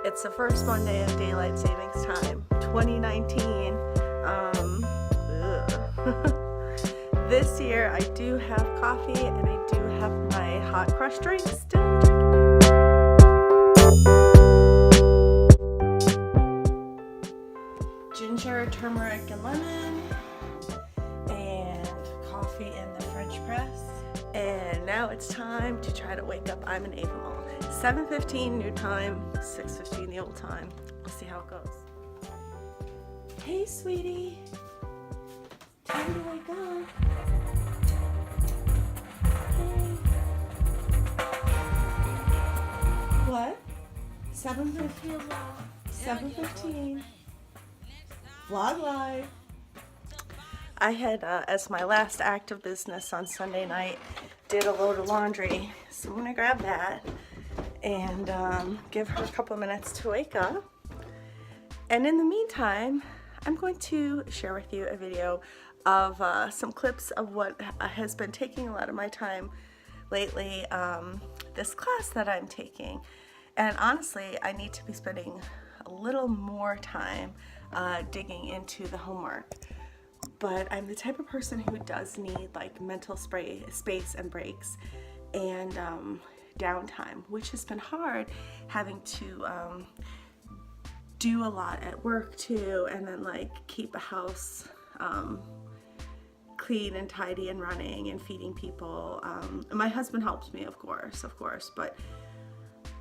It's the first Monday of Daylight Savings Time, 2019. This year I do have coffee and I do have my hot crush drink still. Ginger, turmeric, and lemon, and coffee in the French press. And now it's time to try to wake up I'm an Ava Mall. 7:15 new time, 6:15 the old time. We'll see how it goes. Hey, sweetie. Time to wake up. Hey. What? 7:15. 7:15. Vlog live. I had, as my last act of business on Sunday night, did a load of laundry. So I'm gonna grab that and give her a couple minutes to wake up. And in the meantime, I'm going to share with you a video of some clips of what has been taking a lot of my time lately, this class that I'm taking. And honestly, I need to be spending a little more time digging into the homework. But I'm the type of person who does need like mental space and breaks and downtime, which has been hard having to do a lot at work too, and then like keep a house clean and tidy and running and feeding people. My husband helps me, of course, but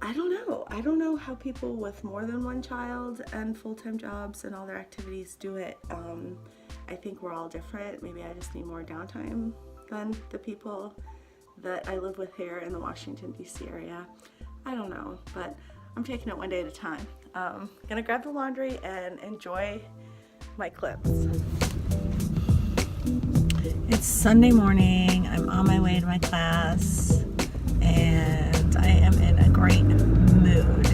I don't know how people with more than one child and full-time jobs and all their activities do it. I think we're all different. Maybe I just need more downtime than the people that I live with here in the Washington, D.C. area. I don't know, but I'm taking it one day at a time. Gonna grab the laundry and enjoy my clips. It's Sunday morning. I'm on my way to my class and I am in a great mood.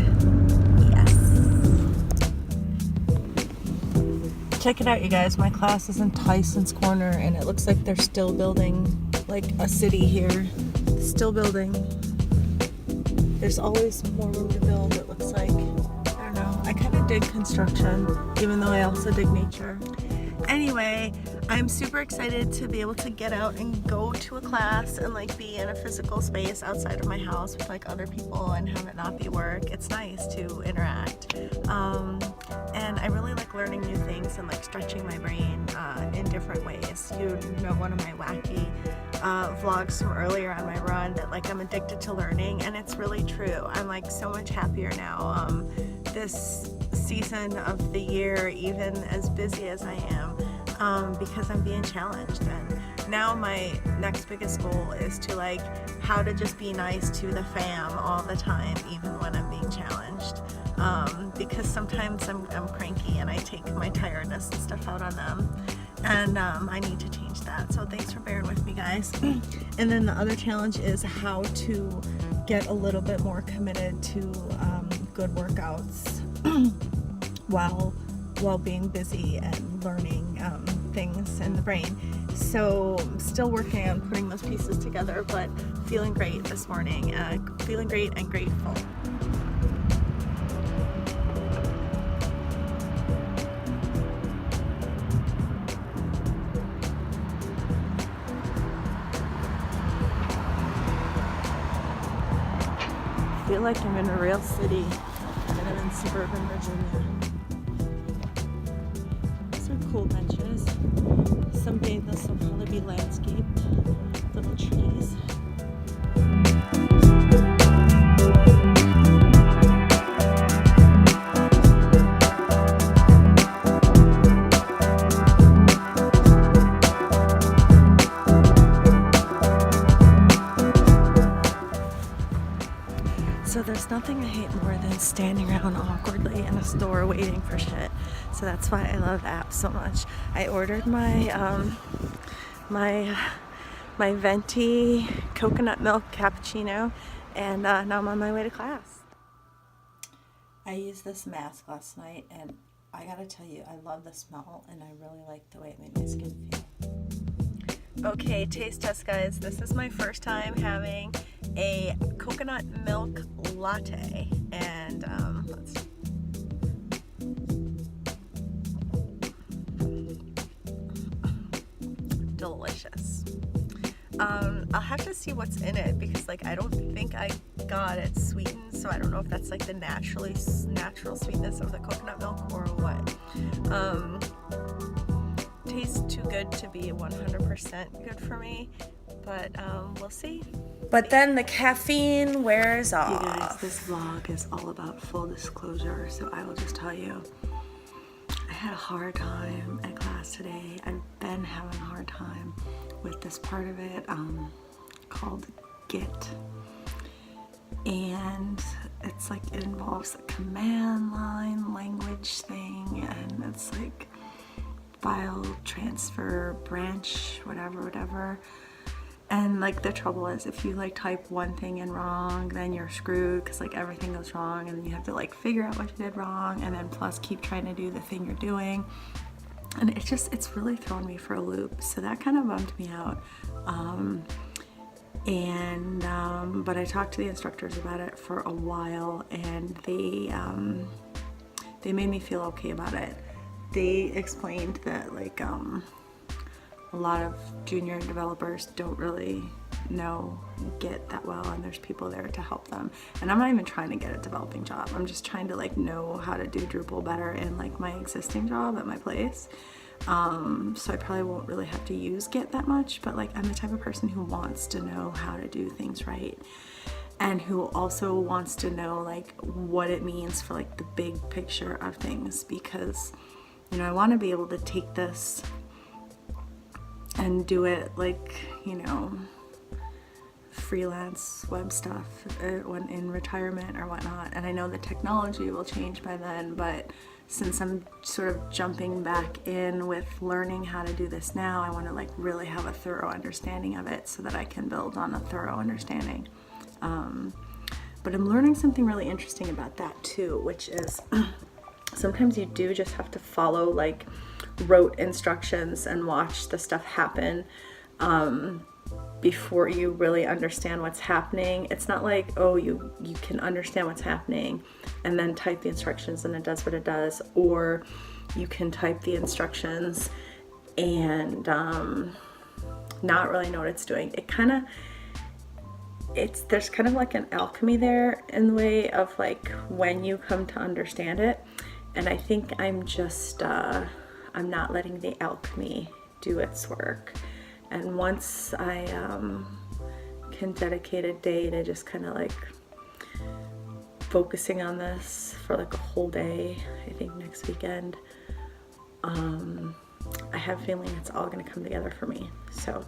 Check it out, you guys. My class is in Tyson's Corner and it looks like they're still building like a city here. Still building. There's always more room to build, it looks like. I don't know. I kind of dig construction, even though I also dig nature. Anyway, I'm super excited to be able to get out and go to a class and like be in a physical space outside of my house with like other people and have it not be work. It's nice to interact. And I really like learning new things and like stretching my brain in different ways. You know, one of my wacky vlogs from earlier on my run that like I'm addicted to learning, and it's really true. I'm like so much happier now. This season of the year, even as busy as I am, because I'm being challenged. And now my next biggest goal is to like how to just be nice to the fam all the time, even when I'm being challenged. Because sometimes I'm cranky and I take my tiredness and stuff out on them, and I need to change that. So thanks for bearing with me, guys. And then the other challenge is how to get a little bit more committed to good workouts while being busy and learning things in the brain. So I'm still working on putting those pieces together, but feeling great this morning. Feeling great and grateful. I feel like I'm in a real city and I'm in suburban Virginia. These are cool benches. Someday this will probably be landscaped, little trees. So there's nothing I hate more than standing around awkwardly in a store waiting for shit. So that's why I love apps so much. I ordered my my venti coconut milk cappuccino, and now I'm on my way to class. I used this mask last night, and I gotta tell you, I love the smell, and I really like the way it made my skin feel. Okay, taste test, guys. This is my first time having a coconut milk latte, and let's I'll have to see what's in it, because like I don't think I got it sweetened, so I don't know if that's like the natural sweetness of the coconut milk or what. Tastes too good to be 100% good for me, but we'll see. But then the caffeine wears off. You guys, this vlog is all about full disclosure, so I will just tell you, I had a hard time at class today. I've been having a hard time with this part of it called Git, and it's like it involves a command line language thing, and it's like file transfer branch whatever, and like the trouble is if you like type one thing in wrong, then you're screwed, because like everything goes wrong, and then you have to like figure out what you did wrong, and then plus keep trying to do the thing you're doing, and it's really thrown me for a loop. So that kind of bummed me out. But I talked to the instructors about it for a while, and they made me feel okay about it. They explained that like a lot of junior developers don't really know Git that well, and there's people there to help them. And I'm not even trying to get a developing job. I'm just trying to like know how to do Drupal better in like my existing job at my place. So I probably won't really have to use Git that much, but like I'm the type of person who wants to know how to do things right, and who also wants to know like what it means for like the big picture of things, because you know I want to be able to take this and do it like, you know, freelance web stuff when in retirement or whatnot. And I know the technology will change by then, but since I'm sort of jumping back in with learning how to do this now, I want to like really have a thorough understanding of it so that I can build on a thorough understanding. But I'm learning something really interesting about that too, which is sometimes you do just have to follow like rote instructions and watch the stuff happen before you really understand what's happening. It's not like, oh, you can understand what's happening and then type the instructions and it does what it does, or you can type the instructions and not really know what it's doing. There's kind of like an alchemy there in the way of like when you come to understand it, and I think I'm just I'm not letting the alchemy do its work. And once I can dedicate a day to just kind of like focusing on this for like a whole day, I think next weekend, I have a feeling it's all going to come together for me. So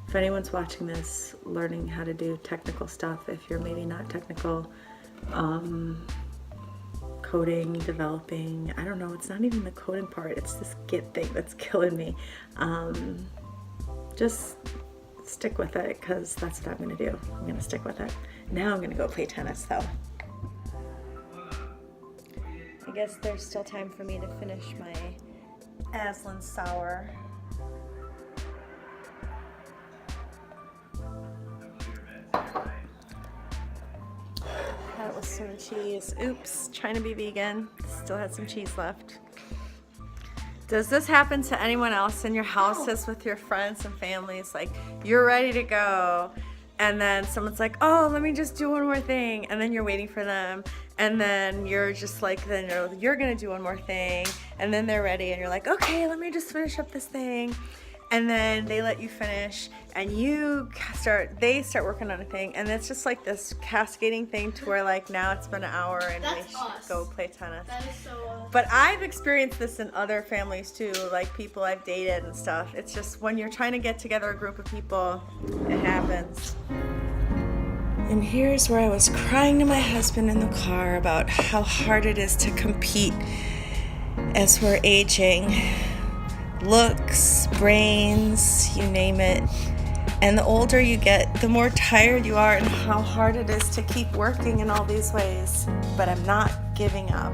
if anyone's watching this, learning how to do technical stuff, if you're maybe not technical, coding, developing, I don't know, it's not even the coding part, it's this Git thing that's killing me. Just stick with it, because that's what I'm going to do. I'm going to stick with it. Now I'm going to go play tennis though. I guess there's still time for me to finish my Aslan sour. That was some cheese. Oops, trying to be vegan. Still had some cheese left. Does this happen to anyone else in your houses with your friends and families? Like, you're ready to go, and then someone's like, oh, let me just do one more thing, and then you're waiting for them, and then you're just like, then you're gonna do one more thing, and then they're ready, and you're like, okay, let me just finish up this thing. And then they let you finish, and they start working on a thing, and it's just like this cascading thing to where like now it's been an hour and we should go play tennis. That is so But I've experienced this in other families too, like people I've dated and stuff. It's just when you're trying to get together a group of people, it happens. And here's where I was crying to my husband in the car about how hard it is to compete as we're aging. Looks, brains, you name it. And the older you get, the more tired you are, and how hard it is to keep working in all these ways. But I'm not giving up.